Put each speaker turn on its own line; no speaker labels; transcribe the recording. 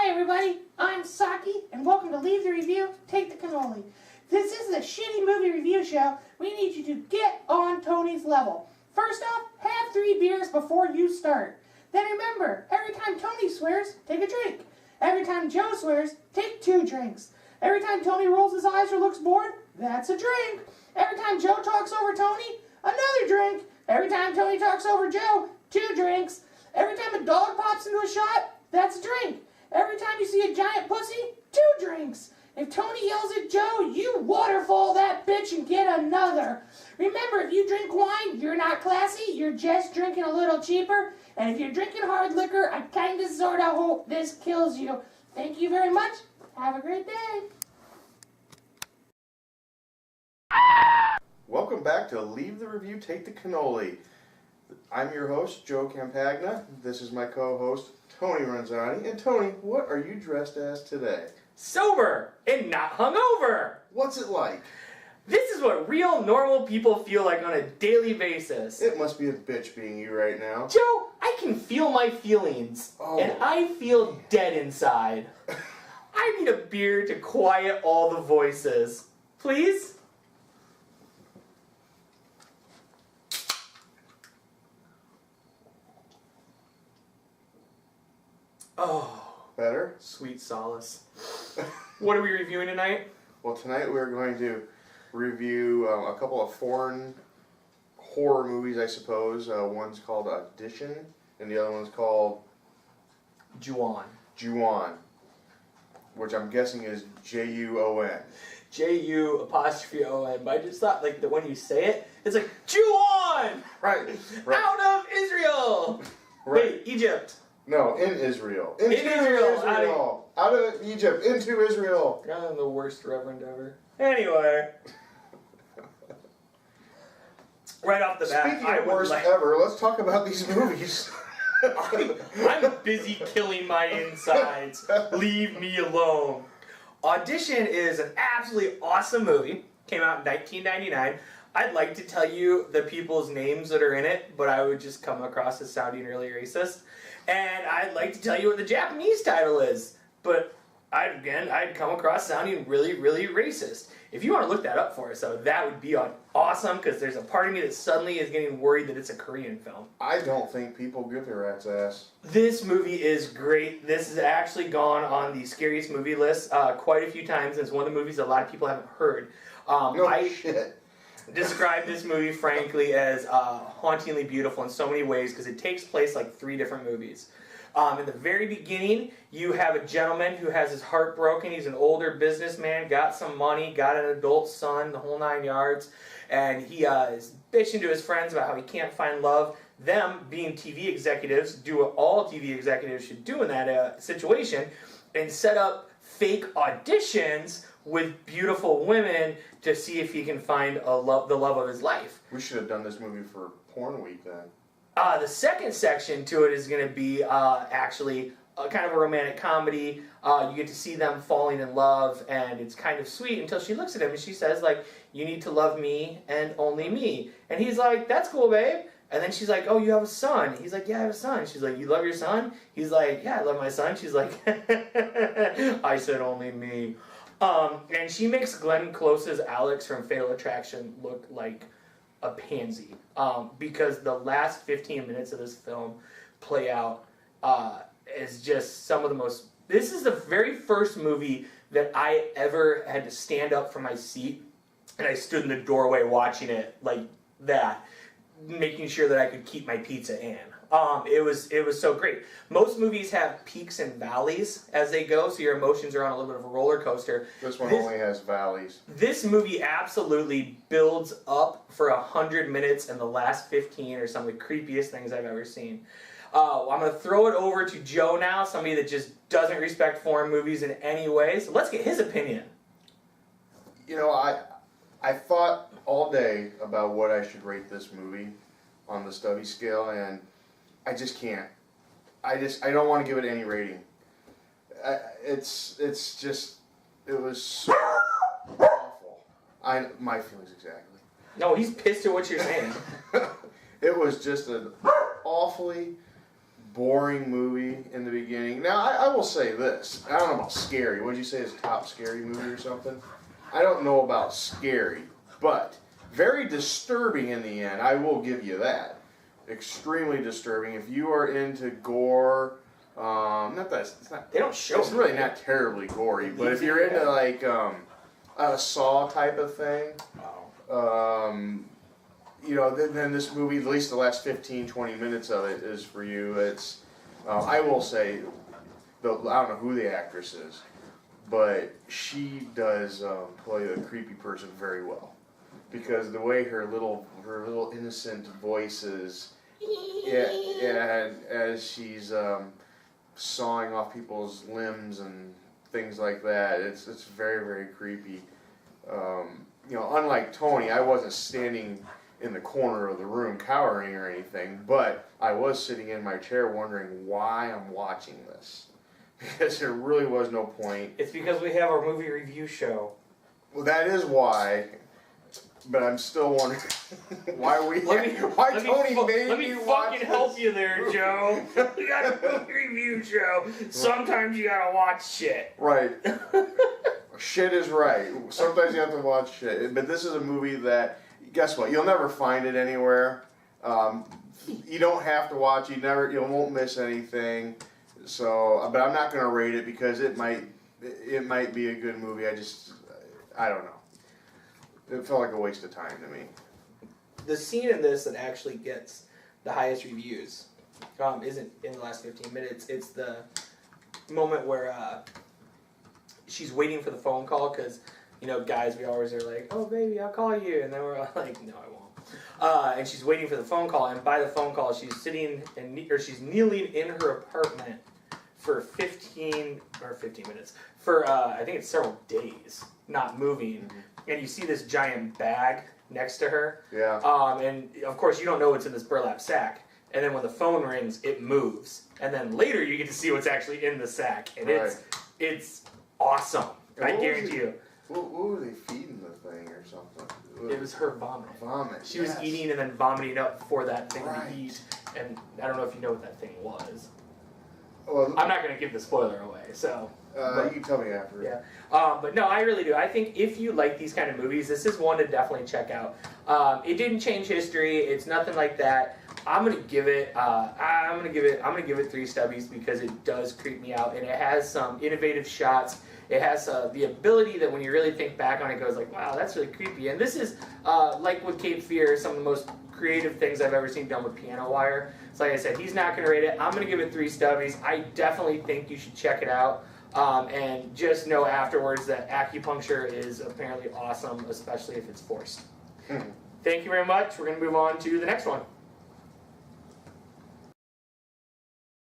Hi everybody, I'm Saki, and welcome to Leave the Review, Take the Cannoli. This is a shitty movie review show. We need you to get on Tony's level. First off, have 3 beers before you start. Then remember, every time Tony swears, take a drink. Every time Joe swears, take 2 drinks. Every time Tony rolls his eyes or looks bored, that's a drink. Every time Joe talks over Tony, another drink. Every time Tony talks over Joe, 2 drinks. Every time a dog pops into a shot, that's a drink. Every time you see a giant pussy, 2 drinks. If Tony yells at Joe, you waterfall that bitch and get another. Remember, if you drink wine, you're not classy, you're just drinking a little cheaper. And if you're drinking hard liquor, I kinda sorta hope this kills you. Thank you very much. Have a great day.
Welcome back to Leave the Review, Take the Cannoli. I'm your host, Joe Campagna. This is my co-host, Tony Ranzani. And Tony, what are you dressed as today?
Sober and not hungover.
What's it like?
This is what real normal people feel like on a daily basis.
It must be a bitch being you right now.
Joe, I can feel my feelings, and I feel dead inside. I need a beer to quiet all the voices. Please? Oh.
Better?
Sweet solace. What are we reviewing tonight?
Well, tonight we're going to review a couple of foreign horror movies, I suppose. One's called Audition, and the other one's called
Juon,
which I'm guessing is J-U-O-N.
J-U-O-N. But I just thought, like, that when you say it, it's like, Juon!
Right.
Out of Israel!
Right.
Wait, Egypt.
No, in Israel.
In Israel.
Out of Egypt, into Israel.
I'm the worst reverend ever. Anyway. Right off the bat,
Speaking of worst ever, let's talk about these movies.
I'm busy killing my insides. Leave me alone. Audition is an absolutely awesome movie. Came out in 1999. I'd like to tell you the people's names that are in it, but I would just come across as sounding really racist. And I'd like to tell you what the Japanese title is, but I'd come across sounding really, really racist. If you want to look that up for us, though, that would be awesome, because there's a part of me that suddenly is getting worried that it's a Korean film.
I don't think people give their rat's ass.
This movie is great. This has actually gone on the scariest movie list quite a few times, and it's one of the movies a lot of people haven't heard.
Shit.
Describe this movie, frankly, as hauntingly beautiful in so many ways, because it takes place like 3 different movies. In the very beginning, you have a gentleman who has his heart broken. He's an older businessman, got some money, got an adult son, the whole 9 yards, and he is bitching to his friends about how he can't find love. Them, being TV executives, do what all TV executives should do in that situation, and set up fake auditions with beautiful women to see if he can find the love of his life.
We should have done this movie for Porn Week then.
The second section to it is going to be actually kind of a romantic comedy. You get to see them falling in love, and it's kind of sweet until she looks at him and she says, like, you need to love me and only me. And he's like, that's cool, babe. And then she's like, oh, you have a son. He's like, yeah, I have a son. She's like, you love your son? He's like, yeah, I love my son. She's like, I said only me. And she makes Glenn Close's Alex from Fatal Attraction look like a pansy. Because the last 15 minutes of this film play out is just some of the most... This is the very first movie that I ever had to stand up from my seat, and I stood in the doorway watching it like that, making sure that I could keep my pizza in. It was so great. Most movies have peaks and valleys as they go, so your emotions are on a little bit of a roller coaster.
This one only has valleys. This
movie absolutely builds up for 100 minutes, and the last 15 are some of the creepiest things I've ever seen. I'm going to throw it over to Joe now, somebody that just doesn't respect foreign movies in any way. So let's get his opinion.
You know, I thought all day about what I should rate this movie on the Stubby scale, and I just can't. I don't want to give it any rating. It was so awful. My feelings exactly.
No, he's pissed at what you're saying.
It was just an awfully boring movie in the beginning. Now, I will say this. I don't know about scary. What did you say is top scary movie or something? I don't know about scary, but very disturbing in the end. I will give you that. Extremely disturbing. If you are into gore, not that it's not.
They don't show.
It's really not terribly gory, but if you're into like a Saw type of thing, you know, then this movie, at least the last 15, 20 minutes of it is for you. It's, I will say, I don't know who the actress is, but she does play the creepy person very well. Because the way her little innocent voice is, and as she's sawing off people's limbs and things like that, it's very, very creepy. You know, unlike Tony, I wasn't standing in the corner of the room cowering or anything, but I was sitting in my chair wondering why I'm watching this. Because there really was no point.
It's because we have our movie review show.
Well, that is why. But I'm still wondering why Tony made me watch
Let me fucking help you there, Joe. We got a movie review show. Sometimes you gotta watch shit.
Right. Shit is right. Sometimes you have to watch shit. But this is a movie that, guess what? You'll never find it anywhere. You don't have to watch it. You won't miss anything. So, but I'm not going to rate it because it might be a good movie. I don't know. It felt like a waste of time to me.
The scene in this that actually gets the highest reviews isn't in the last 15 minutes. It's the moment where she's waiting for the phone call because, you know, guys, we always are like, oh, baby, I'll call you. And then we're all like, no, I won't. And she's waiting for the phone call. And by the phone call, she's she's kneeling in her apartment for 15 minutes. For, I think it's several days, not moving. Mm-hmm. And you see this giant bag next to her. Yeah. And of course you don't know what's in this burlap sack. And then when the phone rings, it moves. And then later you get to see what's actually in the sack. And it's awesome. I guarantee you.
What were they feeding the thing or something?
It was her vomit.
Vomit.
She was eating and then vomiting up for that thing to eat. And I don't know if you know what that thing was. Well, I'm not going to give the spoiler away, so.
You can tell me after.
Yeah. But no, I really do. I think if you like these kind of movies, this is one to definitely check out. It didn't change history. It's nothing like that. I'm gonna give it 3 stubbies because it does creep me out, and it has some innovative shots. It has the ability that when you really think back on it, goes like, wow, that's really creepy. And this is like with Cape Fear, some of the most creative things I've ever seen done with piano wire. So like I said, he's not gonna rate it. I'm gonna give it 3 stubbies. I definitely think you should check it out. And just know afterwards that acupuncture is apparently awesome, especially if it's forced. Thank you very much. We're going to move on to the next one.